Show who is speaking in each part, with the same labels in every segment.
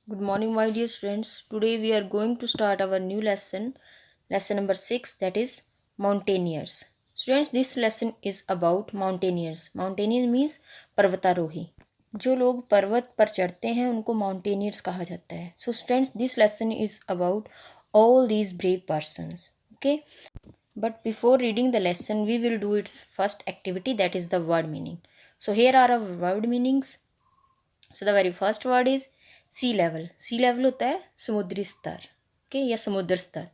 Speaker 1: Good morning, my dear students. Today we are going to start our new lesson, lesson number 6, that is mountaineers. Students, this lesson is about mountaineers. Mountaineer means पर्वतारोही. जो लोग पर्वत पर चढ़ते हैं उनको mountaineers कहा जाता है. So students, this lesson is about all these brave persons. Okay. But before reading the lesson, we will do its first activity, that is the word meaning. So here are our word meanings. So the very first word is sea level. Sea level होता है समुद्री स्तर, okay, या समुद्र स्तर.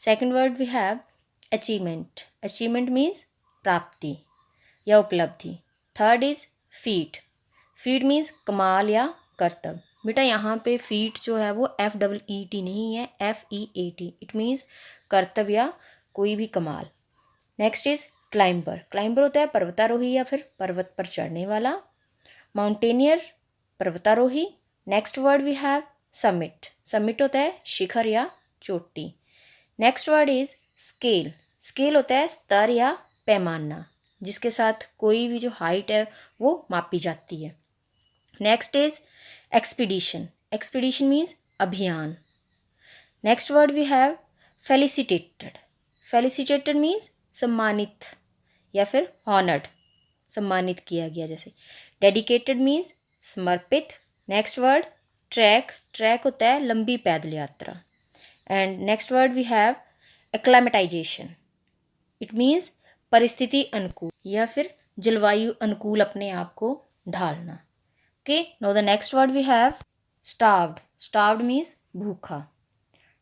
Speaker 1: Second word we have achievement. Achievement means प्राप्ति या उपलब्धि. Third is feat. Feat means कमाल या कर्तव्य. बेटा यहाँ पे फीट जो है वो FEET नहीं है, FEAT. इट मीन्स कर्तव्य या कोई भी कमाल. Next is climber. क्लाइंबर होता है पर्वतारोही या फिर पर्वत पर चढ़ने वाला. माउंटेनियर पर्वतारोही. Next word we have summit. Summit होता है शिखर या चोटी. Next word is scale. Scale होता है स्तर या पैमाना जिसके साथ कोई भी जो हाइट है वो मापी जाती है. Next is expedition. Expedition means अभियान. Next word we have felicitated. Felicitated means सम्मानित या फिर हॉनर्ड, सम्मानित किया गया जैसे. डेडिकेटेड मीन्स समर्पित. Next word trek. ट्रैक होता है लंबी पैदल यात्रा. And next word we have acclimatisation. It means परिस्थिति अनुकूल या फिर जलवायु अनुकूल अपने आप को ढालना. Okay, no the next word we have starved. Starved means भूखा.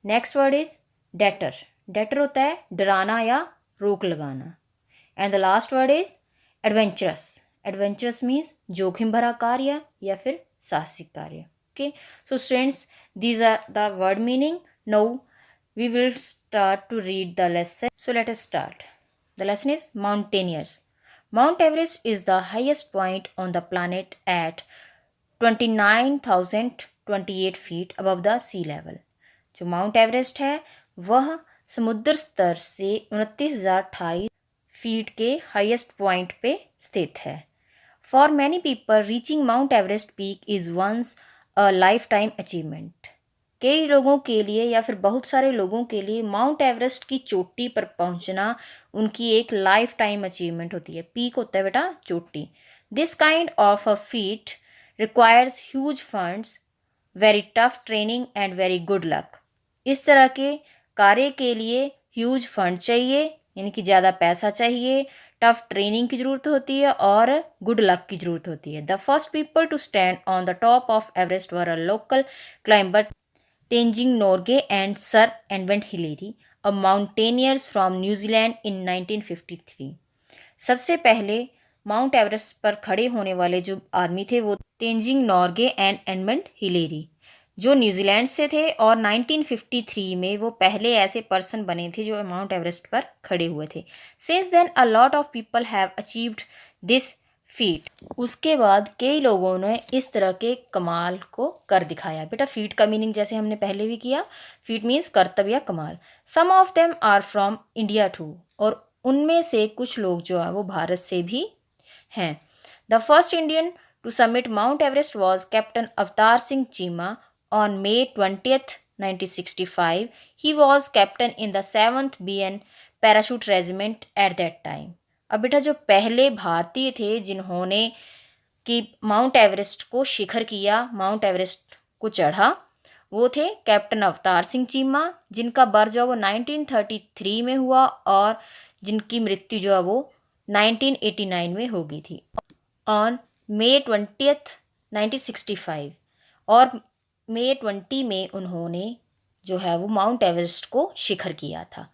Speaker 1: Next word is deter. Deter होता है डराना या रोक लगाना. And the last word is adventurous. Adventurous means जोखिम भरा कार्य या फिर साहसिक कार्य. Okay, so students, these are the word meaning. Now we will start to read the lesson. So let us start. The lesson is mountaineers. Mount Everest is the highest point on the planet at 29,028 feet above the sea level. जो mount Everest है वह समुद्र स्तर से 29,028 feet के highest point पे स्थित है. For many people, reaching Mount Everest peak is once a lifetime achievement. कई लोगों के लिए या फिर बहुत सारे लोगों के लिए माउंट एवरेस्ट की चोटी पर पहुंचना उनकी एक लाइफ टाइम अचीवमेंट होती है. पीक होता है बेटा चोटी. This kind of a feet requires huge funds, very tough training and very good luck. इस तरह के कार्य के लिए ह्यूज फंड चाहिए, यानी कि ज़्यादा पैसा चाहिए, टफ ट्रेनिंग की ज़रूरत होती है और गुड लक की ज़रूरत होती है. The first people to stand on the top of Everest were a local climber Tenzing Norgay and sir Edmund Hillary, a mountaineers from New Zealand in 1953. सबसे पहले माउंट एवरेस्ट पर खड़े होने वाले जो आदमी थे वो Tenzing Norgay and Edmund Hillary जो न्यूजीलैंड से थे, और 1953 में वो पहले ऐसे पर्सन बने थे जो माउंट एवरेस्ट पर खड़े हुए थे. Since then a lot of people have achieved this feat. उसके बाद कई लोगों ने इस तरह के कमाल को कर दिखाया. बेटा फीट का मीनिंग जैसे हमने पहले भी किया, फीट मीन्स कर्तव्य या कमाल. Some of them are from India too, और उनमें से कुछ लोग जो है वो भारत से भी हैं. The first Indian to submit Mount Everest was Captain Avtar Singh Cheema. On May 20th, 1965, he was captain in the 7th BN Parachute Regiment at that time. अब बेटा जो पहले भारतीय थे जिन्होंने कि माउंट एवरेस्ट को शिखर किया, माउंट एवरेस्ट को चढ़ा, वो थे कैप्टन अवतार सिंह चीमा, जिनका बर्थ जो वो 1933 में हुआ और जिनकी मृत्यु जो है वो 1989 में हो गई थी. ऑन May 20th, 1965, और May 20 में उन्होंने जो है वो माउंट एवरेस्ट को शिखर किया था.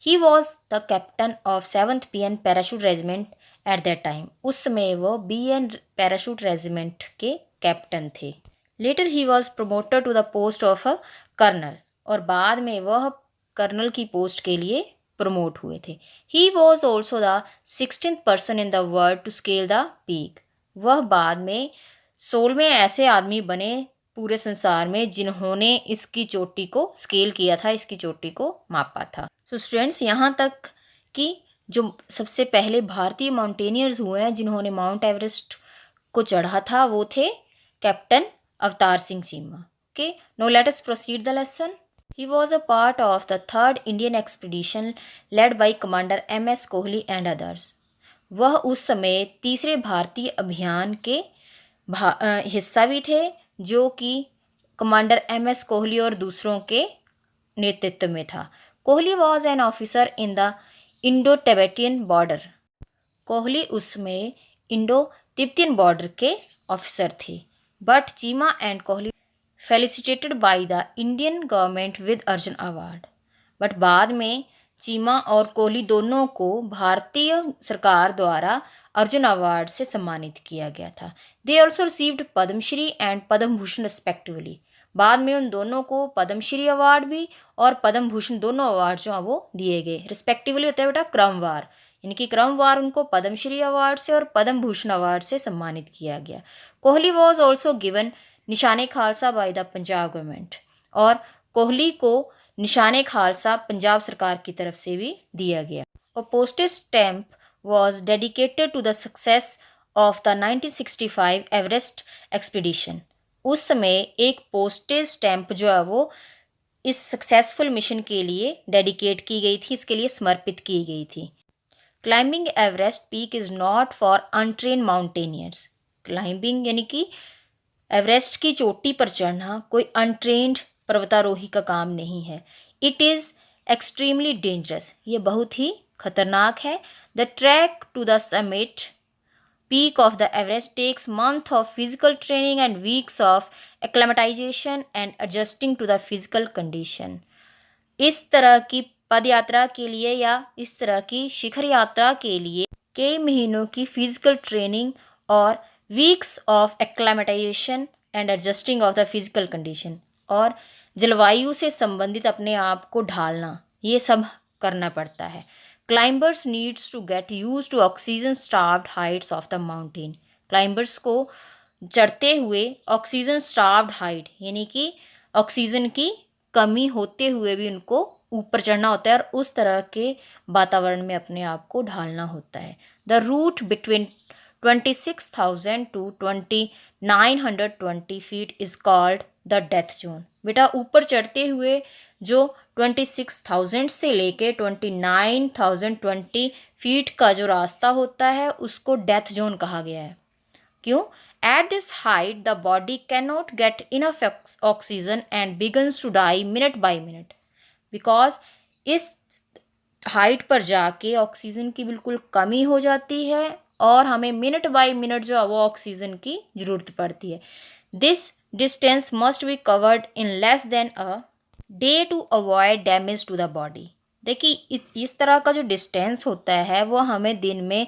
Speaker 1: He was the captain of 7th BN parachute regiment at that time. उस समय वो BN पैराशूट रेजिमेंट के कैप्टन थे. Later he was promoted to the post of a colonel, और बाद में वह कर्नल की पोस्ट के लिए प्रमोट हुए थे. He was also the 16th person in the world to scale the peak. वह बाद में 16वें ऐसे आदमी बने पूरे संसार में जिन्होंने इसकी चोटी को स्केल किया था, इसकी चोटी को मापा था. सो स्टूडेंट्स, यहाँ तक कि जो सबसे पहले भारतीय माउंटेनियर्स हुए हैं जिन्होंने माउंट एवरेस्ट को चढ़ा था वो थे captain Avtar Singh Cheema. Okay, now let us proceed the lesson. He was a part of the third Indian expedition led by Commander M.S. Kohli and others. वह उस समय तीसरे भारतीय अभियान के हिस्सा भी थे जो कि कमांडर M.S. कोहली और दूसरों के नेतृत्व में था. Kohli was an officer in the Indo Tibetan border. Kohli उसमें इंडो तिब्बतियन बॉर्डर के ऑफिसर थे. But Cheema and Kohli felicitated by the Indian government with Arjun award. But बाद में चीमा और कोहली दोनों को भारतीय सरकार द्वारा अर्जुन अवार्ड से सम्मानित किया गया था. They also received Padma Shri and Padma Bhushan respectively. बाद में उन दोनों को पद्मश्री अवार्ड भी और पद्म भूषण दोनों अवार्ड जो हैं वो दिए गए. रिस्पेक्टिवली होता है बेटा क्रमवार, यानी कि क्रमवार उनको पद्मश्री अवार्ड से और पद्म भूषण अवार्ड से सम्मानित किया गया. कोहली वॉज ऑल्सो गिवन निशाने Khalsa by the Punjab government. और कोहली को निशाने खालसा पंजाब सरकार की तरफ से भी दिया गया. और postage stamp was dedicated to the success of the 1965 Everest expedition. उस समय एक पोस्टेज स्टैम्प जो है वो इस सक्सेसफुल मिशन के लिए डेडिकेट की गई थी, इसके लिए समर्पित की गई थी. Climbing Everest peak is not for untrained mountaineers. Climbing यानी कि एवरेस्ट की चोटी पर चढ़ना कोई अनट्रेन्ड पर्वतारोही का काम नहीं है. It is extremely dangerous. ये बहुत ही खतरनाक है. The track to the summit peak of the Everest takes months of physical training and weeks of acclimatization and adjusting to the physical condition. इस तरह की पदयात्रा के लिए या इस तरह की शिखर यात्रा के लिए कई महीनों की फिजिकल ट्रेनिंग और weeks of acclimatisation and adjusting of the physical condition और जलवायु से संबंधित अपने आप को ढालना, ये सब करना पड़ता है. Climbers needs to get used to oxygen starved heights of the mountain. Climbers को चढ़ते हुए ऑक्सीजन starved height यानी कि ऑक्सीजन की कमी होते हुए भी उनको ऊपर चढ़ना होता है और उस तरह के वातावरण में अपने आप को ढालना होता है. The route between 26,000 to 2,920 feet is called the death zone. बेटा ऊपर चढ़ते हुए जो 26,000 से लेके 29,020 फीट का जो रास्ता होता है उसको डेथ जोन कहा गया है. क्यों? At this height the body can not get enough oxygen and begins to die minute by minute. Because इस हाइट पर जाके ऑक्सीजन की बिल्कुल कमी हो जाती है और हमें मिनट बाई मिनट जो है वो ऑक्सीजन की ज़रूरत पड़ती है. This distance must be covered in less than a day to avoid damage to the body. देखिए इस तरह का जो डिस्टेंस होता है वो हमें दिन में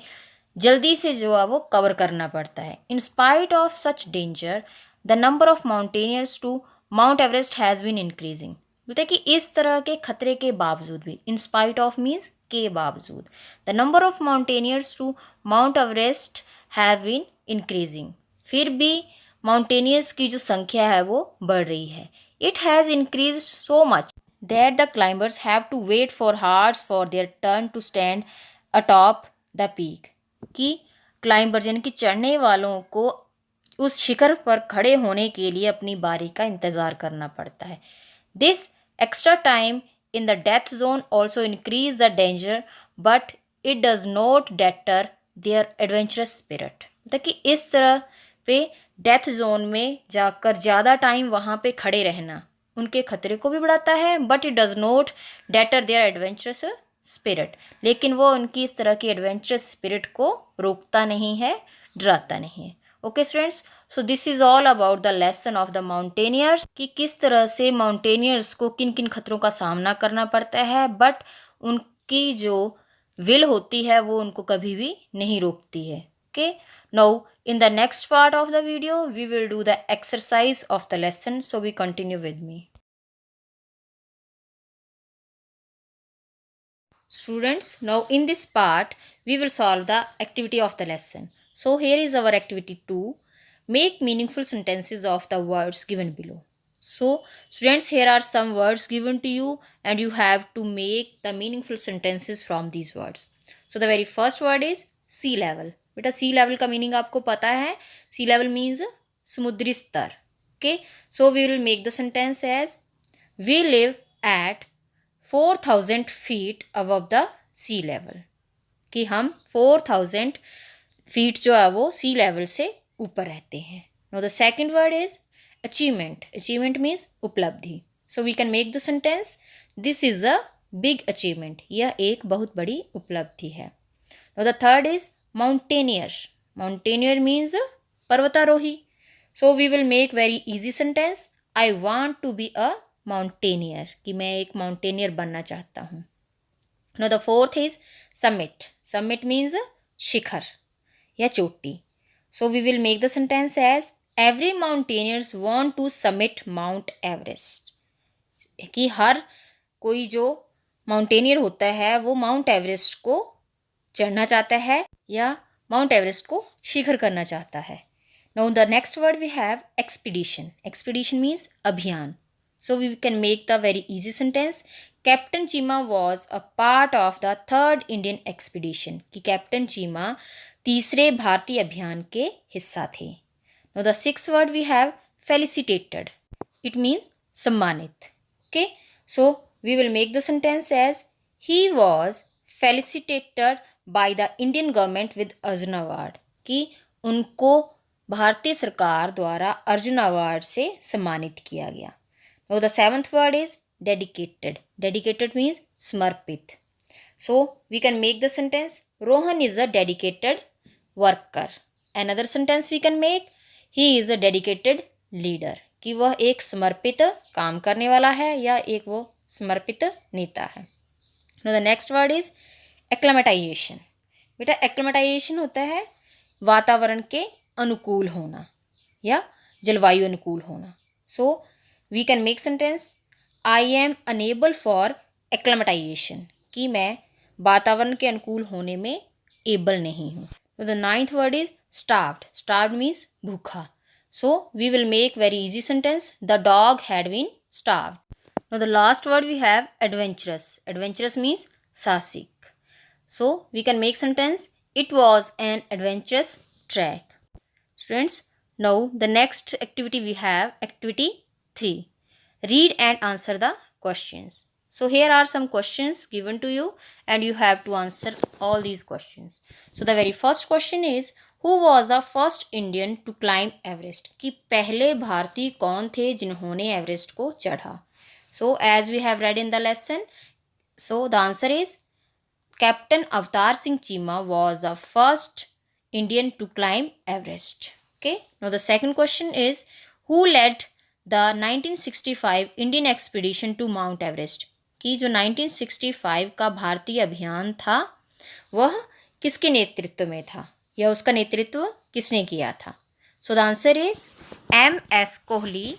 Speaker 1: जल्दी से जो है वो कवर करना पड़ता है. In spite of such danger the number of mountaineers to Mount Everest has been increasing. बोलते कि इस तरह के खतरे के बावजूद भी, इन स्पाइट ऑफ मीन्स के बावजूद, the number of mountaineers to Mount Everest have been increasing. फिर भी माउंटेनियर्स की जो संख्या है वो बढ़ रही है. It has increased so much that the climbers have to wait for hours for their turn to stand atop the peak. कि क्लाइंबर यानी कि चढ़ने वालों को उस शिखर पर खड़े होने के लिए अपनी बारी का इंतज़ार करना पड़ता है. This extra time in the death zone also increase the danger, but it does not deter their adventurous spirit. मतलब कि इस तरह पे डेथ जोन में जाकर ज़्यादा टाइम वहाँ पे खड़े रहना उनके खतरे को भी बढ़ाता है. But it does not deter their adventurous spirit. लेकिन वो उनकी इस तरह की एडवेंचरस स्पिरिट को रोकता नहीं है, डराता नहीं है. Okay students, so this is all about the lesson of the mountaineers कि किस तरह से माउंटेनियर्स को किन किन खतरों का सामना करना पड़ता है. बट उनकी जो विल होती है वो उनको कभी भी नहीं रोकती है. Okay, now in the next part of the video we will do the exercise of the lesson, so we continue with me. Students, now in this part we will solve the activity of the lesson. So here is our activity 2. Make meaningful sentences of the words given below. So students, here are some words given to you and you have to make the meaningful sentences from these words. So the very first word is sea level. बेटा सी level का meaning आपको पता है. सी level means समुद्री स्तर. Okay, so we will make the sentence as we live at 4000 feet above the sea level, कि हम 4000 feet जो है वो सी लेवल से ऊपर रहते हैं. Now the second word is achievement. Achievement means उपलब्धि. So we can make the sentence this is a big achievement. यह एक बहुत बड़ी उपलब्धि है. Now the third is mountaineer. Mountaineer means पर्वतारोही. So we will make very easy sentence I want to be a mountaineer, कि मैं एक माउंटेनियर बनना चाहता हूँ. Now the fourth is summit. Summit means शिखर या चोटी. So we will make the sentence as every mountaineers want to summit Mount Everest, कि हर कोई जो माउंटेनियर होता है वो माउंट एवरेस्ट को चढ़ना चाहता है या माउंट एवरेस्ट को शिखर करना चाहता है. Now the next word we have expedition. Expedition means अभियान. So we can make the very easy sentence captain Cheema was a part of the third Indian expedition, कि कैप्टन चीमा तीसरे भारतीय अभियान के हिस्सा थे. Now the six word we have felicitated. It means सम्मानित. Okay, so we will make the sentence as he was felicitated by the Indian government with Arjun award, कि उनको भारतीय सरकार द्वारा अर्जुन अवार्ड से सम्मानित किया गया. Now the seventh word is dedicated. Dedicated means समर्पित. So we can make the sentence Rohan is a dedicated worker. Another sentence we can make he is a dedicated leader, कि वह एक समर्पित काम करने वाला है या एक वो समर्पित नेता है. Now the next word is acclimatisation. बेटा एक्लेमेटाइजेशन होता है वातावरण के अनुकूल होना या जलवायु अनुकूल होना. So we can make sentence I am unable for acclimatisation, कि मैं वातावरण के अनुकूल होने में एबल नहीं हूँ. तो the ninth word is starved. Starved means भूखा. So we will make very easy sentence the dog had been starved. Now the last word we have adventurous. Adventurous means साहसिक. So we can make sentence it was an adventurous trek. Students, now the next activity we have activity 3. Read and answer the questions. So here are some questions given to you and you have to answer all these questions. So the very first question is who was the first Indian to climb Everest? कि पहले भारतीय कौन थे जिन्होंने Everest को चढ़ा. So as we have read in the lesson, so the answer is Captain Avatar Singh Cheema was the first Indian to climb Everest. Okay, now the second question is who led the 1965 Indian expedition to Mount Everest? कि जो 1965 का भारतीय अभियान था वह किसके नेतृत्व में था या उसका नेतृत्व किसने किया था. So the answer is MS Kohli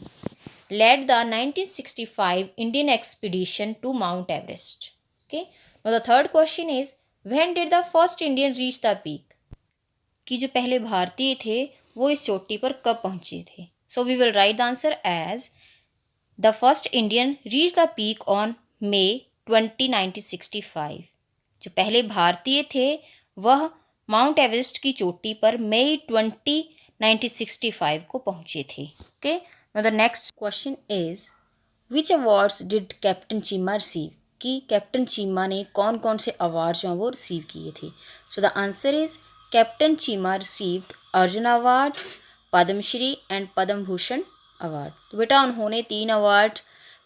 Speaker 1: led the 1965 Indian expedition to Mount Everest. Okay, now the third question is when did the first Indian reach the peak? कि जो पहले भारतीय थे वो इस चोटी पर कब पहुंचे थे. So we will write the answer as the first Indian reach the peak on May 20, 1965. जो पहले भारतीय थे वह माउंट एवरेस्ट की चोटी पर मई 20, 1965 को पहुंचे थे. Okay, now the next question is which awards did captain Cheema receive? कि कैप्टन चीमा ने कौन कौन से अवार्ड जो हैं वो रिसीव किए थे. So the answer is captain Cheema received Arjun award, Padma Shri and Padma Bhushan award. तो बेटा उन्होंने 3 अवार्ड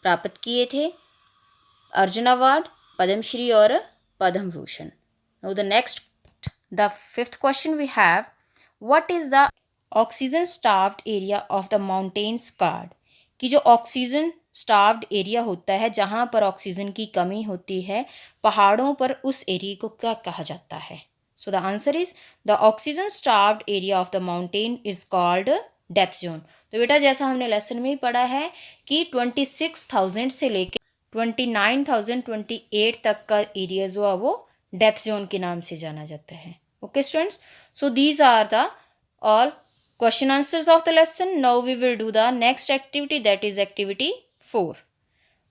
Speaker 1: प्राप्त किए थे, अर्जुन अवार्ड, पद्मश्री और Padma Bhushan. Now the next the fifth question we have what is the oxygen starved area of the mountains card? कि जो ऑक्सीजन स्टार्व्ड एरिया होता है जहाँ पर ऑक्सीजन की कमी होती है पहाड़ों पर, उस एरिया को क्या कहा जाता है. So the answer is the oxygen starved area of the mountain is called death zone. तो बेटा जैसा हमने लेसन में ही पढ़ा है कि 26,000 से लेकर 29,028 तक का एरिया जो है वो डेथ जोन के नाम से जाना जाता है. Okay students, so these are the all question answers of the lesson. Now we will do the next activity that is activity 4.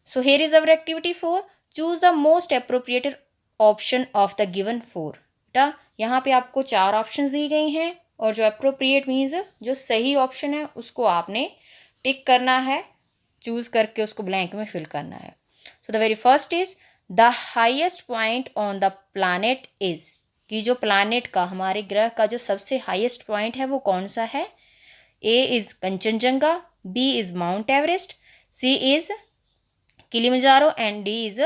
Speaker 1: So here is our activity 4. Choose the most appropriated option of the given 4. बेटा यहाँ पे आपको 4 options दी गई हैं और जो appropriate means जो सही ऑप्शन है उसको आपने टिक करना है, चूज करके उसको ब्लैंक में फिल करना है। So the very first is the highest point on the planet is, कि जो प्लानेट का, हमारे ग्रह का जो सबसे हाईएस्ट पॉइंट है वो कौन सा है। A is Kanchenjunga, B is Mount Everest, C is Kilimanjaro and D is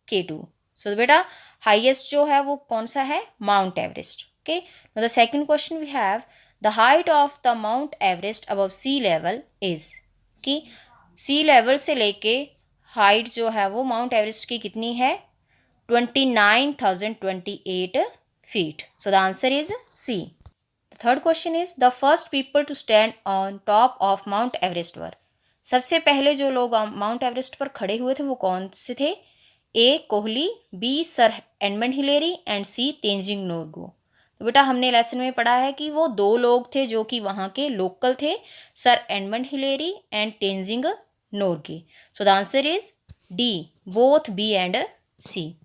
Speaker 1: K2। सो बेटा हाईएस्ट जो है वो कौन सा है, Mount Everest. Okay, now the second question we have the height of the Mount Everest above sea level is, कि sea level से लेके हाइट जो है वो माउंट एवरेस्ट की कितनी है, 29,028 feet। So the answer is C. The third question is the first people to stand on top of Mount Everest were, सबसे पहले जो लोग माउंट एवरेस्ट पर खड़े हुए थे वो कौन से थे। A Kohli, B sir Edmund Hillary and C Tenzing Norgay. तो बेटा हमने लेसन में पढ़ा है कि वो दो लोग थे जो कि वहाँ के लोकल थे, sir Edmund Hillary and Tenzing Norgay. So the answer is D, both B and C.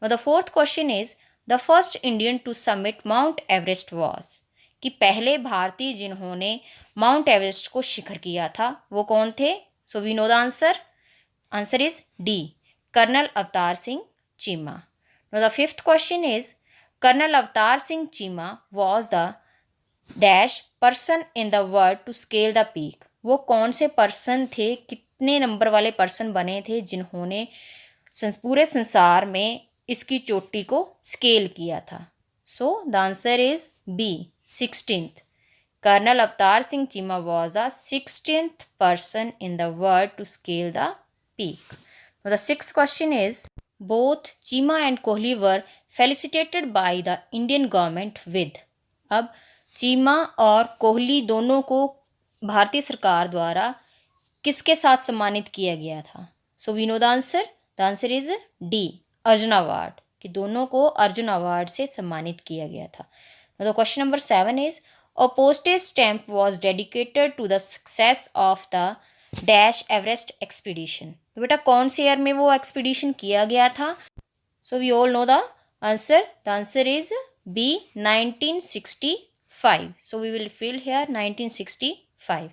Speaker 1: Now the fourth question is the first Indian to summit Mount Everest was, कि पहले भारतीय जिन्होंने माउंट एवरेस्ट को शिखर किया था वो कौन थे। So we know the answer, answer is D, colonel Avtar Singh Cheema. Now the fifth question is colonel Avtar Singh Cheema was the dash person in the world to scale the peak, वो कौन से पर्सन थे, कितने नंबर वाले पर्सन बने थे जिन्होंने पूरे संसार में इसकी चोटी को स्केल किया था। So the answer is B, 16th। Colonel Avtar Singh Cheema was the 16th person in the world to scale the peak. The sixth question is both Cheema and Kohli were felicitated by the Indian government with, अब चीमा और कोहली दोनों को भारतीय सरकार द्वारा किसके साथ सम्मानित किया गया था। So we know the answer, the answer is D, Arjun award, कि दोनों को अर्जुन अवार्ड से सम्मानित किया गया था। तो question number 7 is a postage stamp was dedicated to the success of the dash Everest expedition, तो बेटा कौन से ईयर में वो एक्सपीडिशन किया गया था। So we all know the answer is B, 1965। So we will fill here 1965।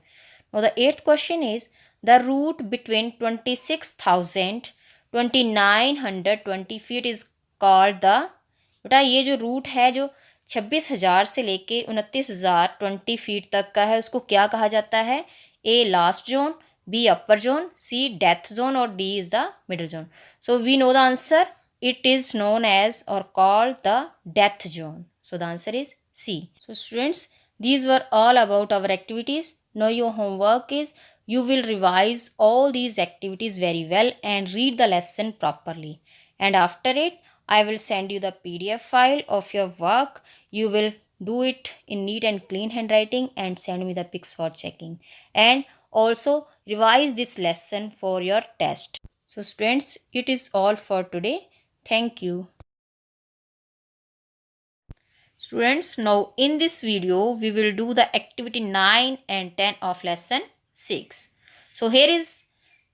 Speaker 1: Now the 8th question is the route between 26,920 feet is called the, बेटा ये जो रूट है जो 26,000 से लेके 29,020 फीट तक का है उसको क्या कहा जाता है। A last zone, B upper zone, C death zone और D is the middle zone. So we know the answer, it is known as और called the death zone. So the answer is C. So students, these were all about our activities. Now your homework is you will revise all these activities very well and read the lesson properly. And after it, I will send you the PDF file of your work. You will do it in neat and clean handwriting and send me the pics for checking. And also revise this lesson for your test. So students, it is all for today. Thank you. Students, now in this video we will do the activity 9 and 10 of lesson 6. So here is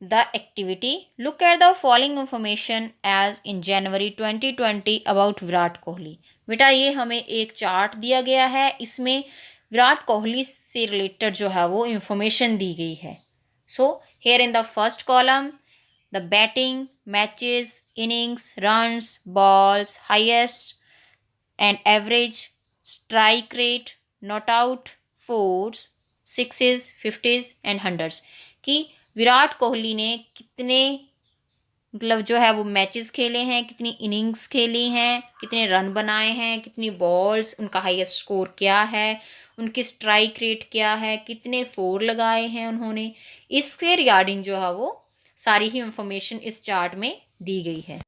Speaker 1: the activity. Look at the following information as in January 2020 about Virat Kohli. बेटा ये हमें एक chart दिया गया है, इसमें विराट कोहली से related जो है वो इंफॉर्मेशन दी गई है। सो here in the first column the batting, matches, innings, runs, balls, highest and average, strike rate, not out, fours, sixes, fifties and hundreds, कि विराट कोहली ने कितने मतलब जो है वो मैचेस खेले हैं, कितनी इनिंग्स खेली हैं, कितने रन बनाए हैं, कितनी बॉल्स, उनका हाईएस्ट स्कोर क्या है, उनकी स्ट्राइक रेट क्या है, कितने फोर लगाए हैं उन्होंने, इसके रिगार्डिंग जो है वो सारी ही इंफॉर्मेशन इस चार्ट में दी गई है।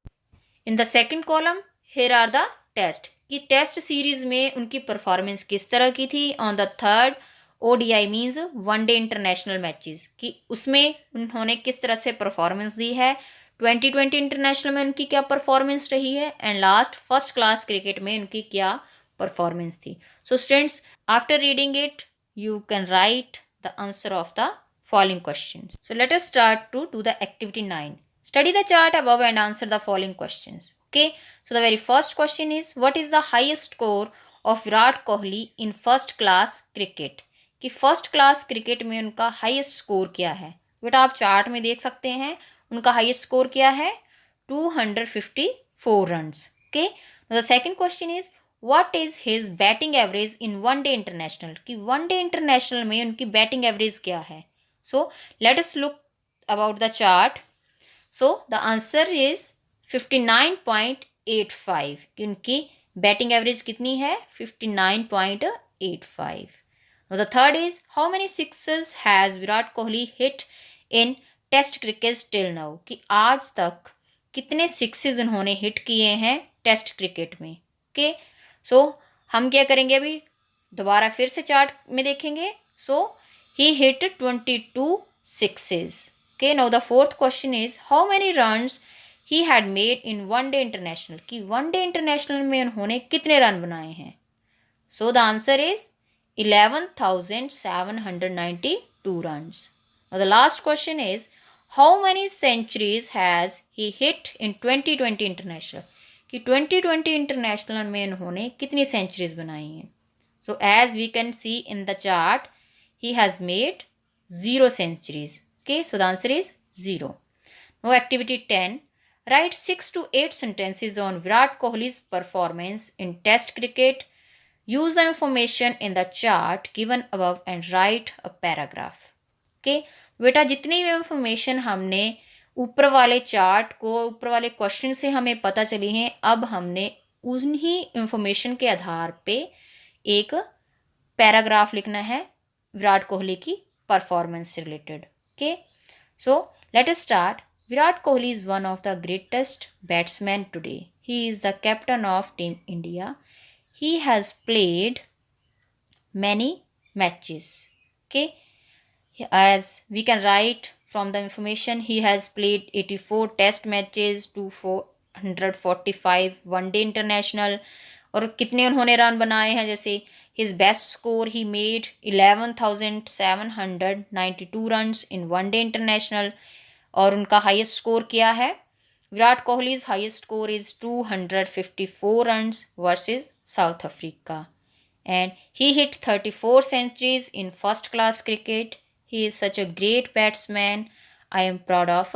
Speaker 1: In the second column here are the test, कि टेस्ट सीरीज में उनकी परफॉर्मेंस किस तरह की थी। On the third ODI means one day international matches, कि उसमें उन्होंने किस तरह से परफॉर्मेंस दी है। 2020 इंटरनेशनल में उनकी क्या परफॉर्मेंस रही है, and last first class cricket में उनकी क्या परफॉर्मेंस थी। So students, after reading it you can write the answer of the following questions. So let us start to do the activity 9. Study the chart above and answer the following questions. Okay, so the very first question is what is the highest score of Virat Kohli in first class cricket, कि first class cricket में उनका highest score क्या है। बेटा आप chart में देख सकते हैं उनका हाईएस्ट स्कोर क्या है, 254 runs. Okay, the second question is what is his batting average in one day international, कि वनडे इंटरनेशनल में उनकी बैटिंग एवरेज क्या है। So let us look about the chart. So the answer is 59.85, कि उनकी batting average कितनी है, 59.85। Now the third is how many sixes has Virat Kohli hit in test cricket till now, कि आज तक कितने सिक्सेस उन्होंने हिट किए हैं टेस्ट क्रिकेट में। ओके, सो हम क्या करेंगे, अभी दोबारा फिर से चार्ट में देखेंगे। So he hit 22 sixes. Okay, now the fourth question is how many runs he had made in one day international, कि वनडे इंटरनेशनल में उन्होंने कितने रन बनाए हैं। So the answer is 11,792 runs. Now the last question is how many centuries has he hit in 2020 international, कि 2020 international में उन्होंने कितनी सेंचुरीज बनाई हैं। So as we can see in the chart, he has made 0 centuries. Okay, so the answer is 0. Now activity 10, write 6 to 8 sentences on Virat Kohli's performance in Test cricket. Use the information in the chart given above and write a paragraph. Okay, बेटा जितनी भी information हमने ऊपर वाले chart को, ऊपर वाले question से हमें पता चली हैं, अब हमने उन्हीं इंफॉर्मेशन के आधार पे एक पैराग्राफ लिखना है विराट कोहली की परफॉर्मेंस से related. Okay, so let us start. Virat Kohli is one of the greatest batsman today. He is the captain of team India. He has played many matches. Okay, as we can write from the information, he has played 84 test matches, 445 one-day international, और कितने उन्होंने run बनाए हैं, जैसे his best score he made 11,792 runs in one-day international, और उनका highest score क्या है, Virat कोहली's highest score is 254 runs versus South Africa, and he hit 34 centuries in first class cricket. He is such a great batsman. I am proud of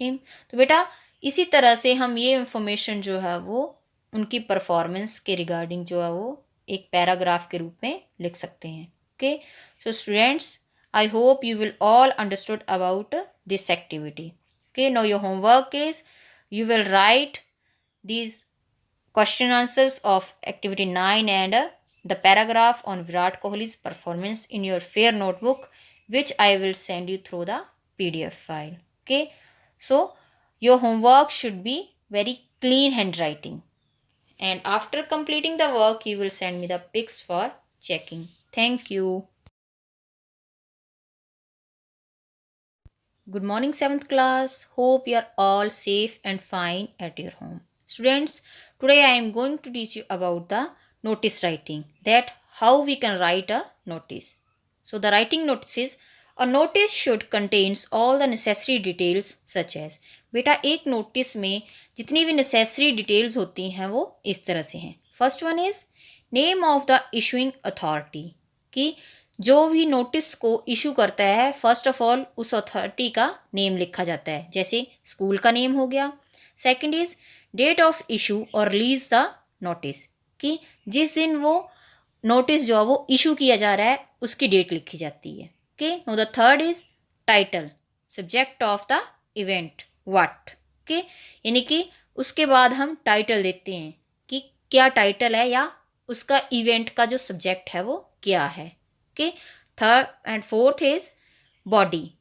Speaker 1: him. तो बेटा इसी तरह से हम ये इंफॉर्मेशन जो है वो उनकी परफॉर्मेंस के रिगार्डिंग जो है वो एक पैराग्राफ के रूप में लिख सकते हैं। Okay, so students, I hope you will all understood about this activity. Okay, now your homework is you will write these question answers of activity 9 and the paragraph on Virat Kohli's performance in your fair notebook, which I will send you through the PDF file. Okay, so your homework should be very clean handwriting, and after completing the work you will send me the pics for checking. Thank you. Good morning 7th class. Hope you are all safe and fine at your home. Students, today I am going to teach you about the notice writing, that how we can write a notice. So the writing notices, a notice should contains all the necessary details such as, बेटा एक notice में जितनी भी necessary details होती हैं वो इस तरह से हैं। First one is name of the issuing authority, कि जो भी नोटिस को इशू करता है फर्स्ट ऑफ ऑल उस अथॉरिटी का नेम लिखा जाता है, जैसे स्कूल का नेम हो गया। Second is date of issue और रिलीज द नोटिस, कि जिस दिन वो नोटिस जो है वो इशू किया जा रहा है उसकी डेट लिखी जाती है। Okay, know the third is title, subject of the event what. Okay, यानी कि उसके बाद हम टाइटल देते हैं कि क्या टाइटल है या उसका इवेंट का जो सब्जेक्ट है वो क्या है। Okay, third and fourth is body,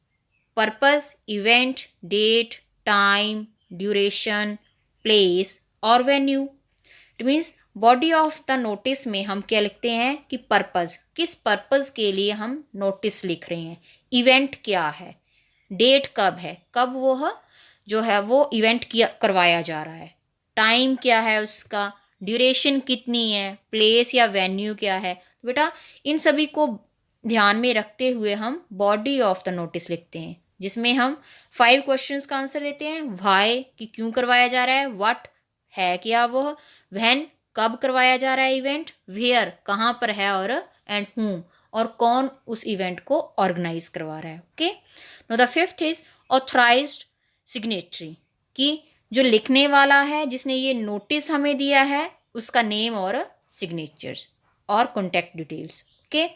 Speaker 1: purpose, event, date, time, duration, place और venue. It means body of the notice में हम क्या लिखते हैं कि पर्पस, किस पर्पस के लिए हम नोटिस लिख रहे हैं, इवेंट क्या है, डेट कब है, कब वो जो है वो इवेंट किया करवाया जा रहा है, टाइम क्या है उसका, ड्यूरेशन कितनी है, प्लेस या वेन्यू क्या है। तो बेटा इन सभी को ध्यान में रखते हुए हम बॉडी ऑफ द नोटिस लिखते हैं, जिसमें हम 5 क्वेश्चंस का आंसर देते हैं। व्हाई, कि क्यों करवाया जा रहा है, व्हाट है क्या वो, व्हेन कब करवाया जा रहा है इवेंट, वेयर कहाँ पर है, और एंड हूम और कौन उस इवेंट को ऑर्गेनाइज करवा रहा है। Okay, no the fifth is authorised signatory, कि जो लिखने वाला है जिसने ये नोटिस हमें दिया है उसका नेम और सिग्नेचर्स और contact details. Okay,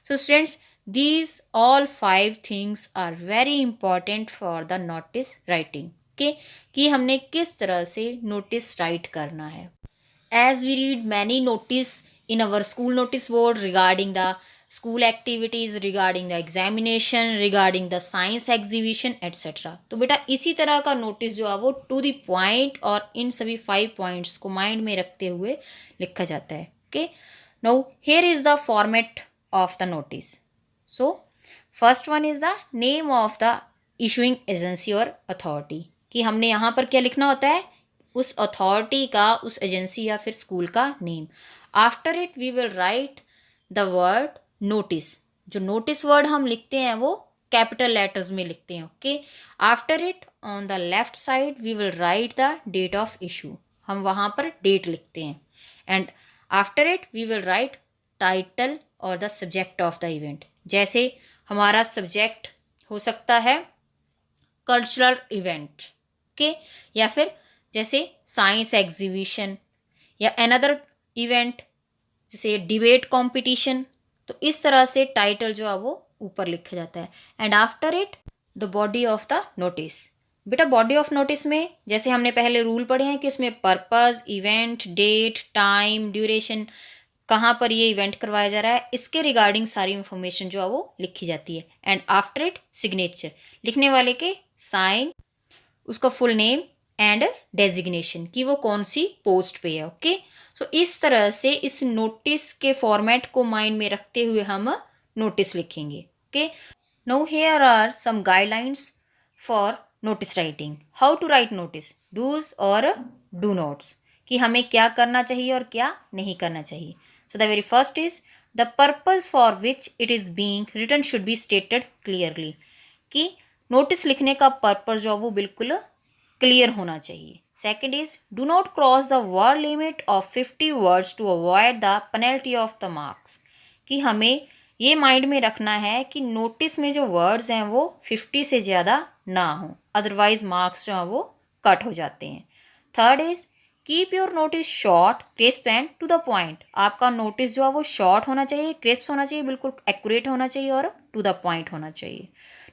Speaker 1: so students these all 5 things are very important for the notice writing। okay, कि हमने किस तरह से नोटिस राइट करना है। as we read many notice in our school notice board regarding the school activities, regarding the examination, regarding the science exhibition etc, तो बेटा इसी तरह का नोटिस जो है वो टू द पॉइंट और इन सभी 5 पॉइंट्स को माइंड में रखते हुए लिखा जाता है। Okay, now here is the format of the notice. So first one is the name of the issuing agency or authority, कि हमने यहाँ पर क्या लिखना होता है, उस अथॉरिटी का, उस एजेंसी या फिर स्कूल का name. After it we will write the word notice. जो नोटिस वर्ड हम लिखते हैं वो कैपिटल लेटर्स में लिखते हैं। Okay, after it on the left side we will write the date of issue, हम वहाँ पर डेट लिखते हैं। And after it we will write title और the subject of the event. जैसे हमारा सब्जेक्ट हो सकता है कल्चरल इवेंट के, या फिर जैसे साइंस एग्जीबिशन या अनदर इवेंट जैसे डिबेट कंपटीशन, तो इस तरह से टाइटल जो है वो ऊपर लिखा जाता है। And after it the body of the notice. बेटा बॉडी ऑफ नोटिस में जैसे हमने पहले रूल पढ़े हैं कि उसमें purpose, event, date, time, duration, कहाँ पर ये इवेंट करवाया जा रहा है, इसके रिगार्डिंग सारी इंफॉर्मेशन जो है वो लिखी जाती है। एंड आफ्टर इट सिग्नेचर, लिखने वाले के साइन, उसका फुल नेम एंड डेजिग्नेशन कि वो कौन सी पोस्ट पे है। ओके, सो इस तरह से इस नोटिस के फॉर्मेट को माइंड में रखते हुए हम नोटिस लिखेंगे। Okay, now here are some guidelines for notice writing. How to write notice, dos और डू नॉट्स, कि हमें क्या करना चाहिए और क्या नहीं करना चाहिए। So the very first is the purpose for which it is being written should be stated clearly, कि नोटिस लिखने का पर्पस जो वो बिल्कुल क्लियर होना चाहिए। Second is do not cross the word limit of 50 words to avoid the penalty of the marks, कि हमें ये माइंड में रखना है कि नोटिस में जो वर्ड्स हैं वो 50 से ज़्यादा ना हो, अदरवाइज मार्क्स जो हैं वो कट हो जाते हैं। Third is keep your notice short, crisp and to the point, आपका नोटिस जो है वो शॉर्ट होना चाहिए, क्रिस्प होना चाहिए, बिल्कुल एक्यूरेट होना चाहिए और टू द पॉइंट होना चाहिए।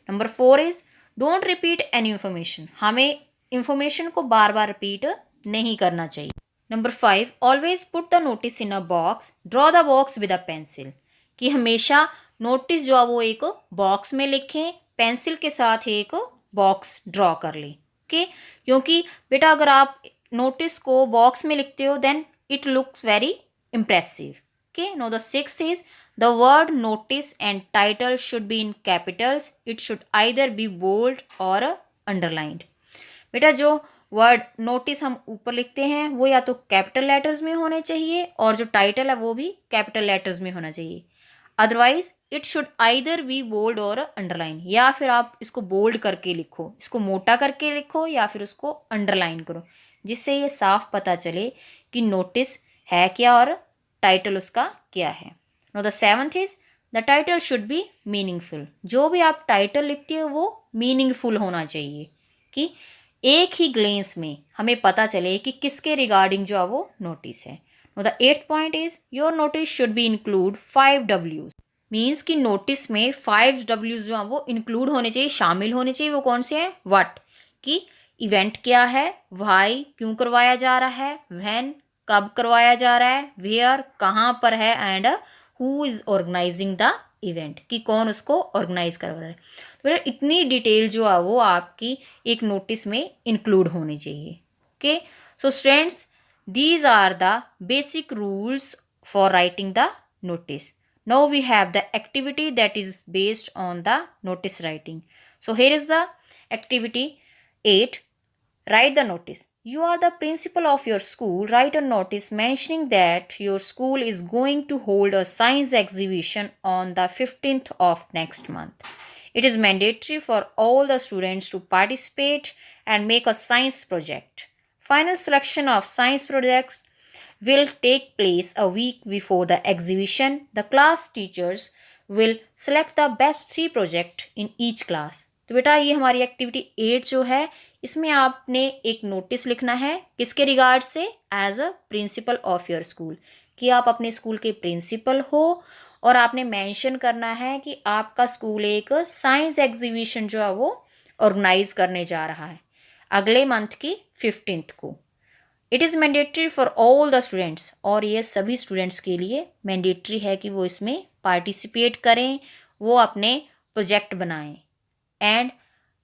Speaker 1: Number 4 is don't repeat any information, हमें इंफॉर्मेशन को बार बार रिपीट नहीं करना चाहिए। Number 5 always put the notice in a box, draw the box with a pencil, कि हमेशा नोटिस जो है वो एक बॉक्स में लिखें, पेंसिल के साथ एक बॉक्स ड्रॉ कर लें। ओके, क्योंकि बेटा अगर आप नोटिस को बॉक्स में लिखते हो then it looks very impressive. Okay, no the sixth is the word notice and title should be in capitals, it should either be bold और अंडरलाइंड। बेटा जो वर्ड नोटिस हम ऊपर लिखते हैं वो या तो कैपिटल लेटर्स में होने चाहिए और जो टाइटल है वो भी कैपिटल लेटर्स में होना चाहिए, otherwise it should either be bold और अंडरलाइन, या फिर आप इसको बोल्ड करके लिखो, इसको मोटा करके लिखो या फिर उसको अंडरलाइन करो, जिससे ये साफ पता चले कि नोटिस है क्या और टाइटल उसका क्या है। Know the seventh is the title should B meaningful, जो भी आप टाइटल लिखते हो वो मीनिंगफुल होना चाहिए, कि एक ही ग्लेंस में हमें पता चले कि किसके रिगार्डिंग जो है वो नोटिस है। Know the eighth point is your notice should be include 5 W's, means कि नोटिस में 5 W's जो है वो इंक्लूड होने चाहिए, शामिल होने चाहिए। वो कौन से हैं, व्हाट, कि इवेंट क्या है, व्हाई क्यों करवाया जा रहा है, व्हेन कब करवाया जा रहा है, वेयर कहाँ पर है, and who is organising the event, कि कौन उसको ऑर्गेनाइज करवा रहा है। तो इतनी डिटेल जो है वो आपकी एक नोटिस में इंक्लूड होनी चाहिए। Okay, so students these are the basic rules for writing the notice. Now we have the activity that is based on the notice writing. So here is the activity 8. Write the notice. You are the principal of your school. Write a notice mentioning that your school is going to hold a science exhibition on the 15th of next month. It is mandatory for all the students to participate and make a science project. Final selection of science projects will take place a week before the exhibition. The class teachers will select the best 3 project in each class। तो बेटा ये हमारी activity 8 जो है, इसमें आपने एक notice लिखना है किसके रिगार्ड से, as a principal of your school, कि आप अपने स्कूल के प्रिंसिपल हो और आपने मेंशन करना है कि आपका स्कूल एक साइंस एग्जीबिशन जो है वो ऑर्गेनाइज करने जा रहा है अगले मंथ की 15th को। It is mandatory for all the students, और ये सभी स्टूडेंट्स के लिए मैंडेटरी है कि वो इसमें पार्टिसिपेट करें, वो अपने प्रोजेक्ट बनाएं। एंड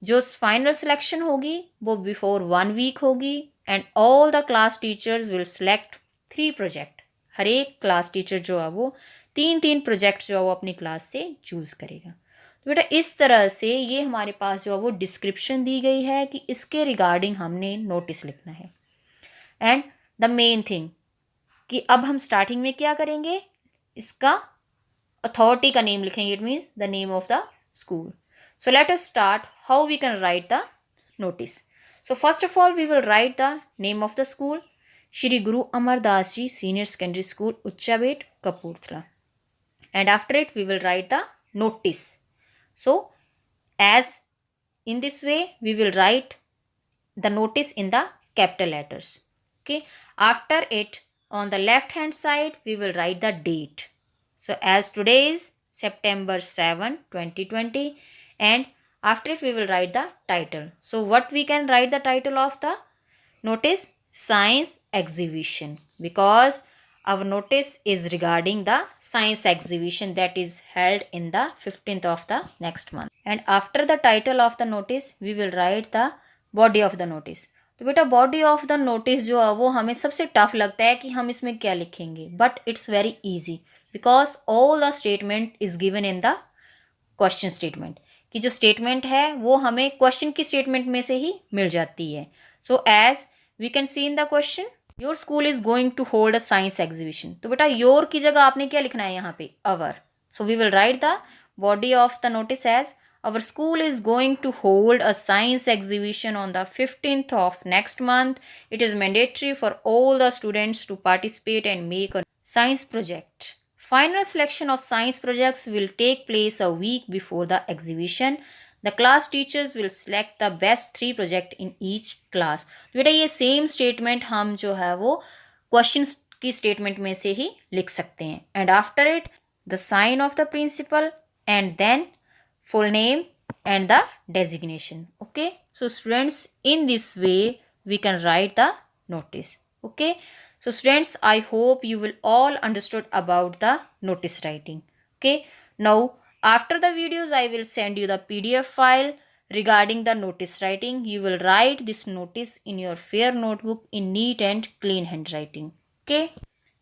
Speaker 1: जो फाइनल सिलेक्शन होगी वो बिफोर 1 वीक होगी, and all the class teachers will select 3 project. हर एक क्लास टीचर जो है वो 3 प्रोजेक्ट जो है वो अपनी क्लास से चूज़ करेगा। तो बेटा इस तरह से ये हमारे पास जो है वो डिस्क्रिप्शन दी गई है कि इसके रिगार्डिंग हमने नोटिस लिखना है। एंड द मेन थिंग कि अब हम स्टार्टिंग में क्या करेंगे, इसका अथॉरिटी का नेम लिखेंगे, it means the name of the school. So let us start how we can write the notice. So first of all we will write the name of the school, Shri Guru Amar Das Ji Senior Secondary School, Uchchabet, Kapurthala. And after it we will write the notice. So as in this way we will write the notice in the capital letters. Okay. After it on the left hand side we will write the date. So as today is September 7, 2020. And after it we will write the title. So what we can write the title of the notice? Science exhibition, because our notice is regarding the science exhibition that is held in the 15th of the next month. And after the title of the notice we will write the body of the notice. तो बेटा body of the notice जो है वो हमें सबसे tough लगता है कि हम इसमें क्या लिखेंगे, but it's very easy because all the statement is given in the question statement, कि जो स्टेटमेंट है वो हमें क्वेश्चन की स्टेटमेंट में से ही मिल जाती है। So as we can see in the question, your school is going to hold a science exhibition. तो बेटा योर की जगह आपने क्या लिखना है यहाँ पे, our. So we will write the body of the notice as our school is going to hold a science exhibition on the 15th of next month. It is mandatory for all the students to participate and make a science project. Final selection of science projects will take place a week before the exhibition. The class teachers will select the best 3 project in each class. बेटा ये same statement हम जो है वो question की statement में से ही लिख सकते हैं। And after it the sign of the principal and then full name and the designation. Okay, so students, in this way we can write the notice. Okay, so students, I hope you will all understood about the notice writing. Okay, now after the videos I will send you the PDF file regarding the notice writing. You will write this notice in your fair notebook in neat and clean handwriting. Okay,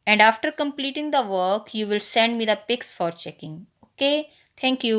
Speaker 1: and after completing the work you will send me the pics for checking. Okay, thank you.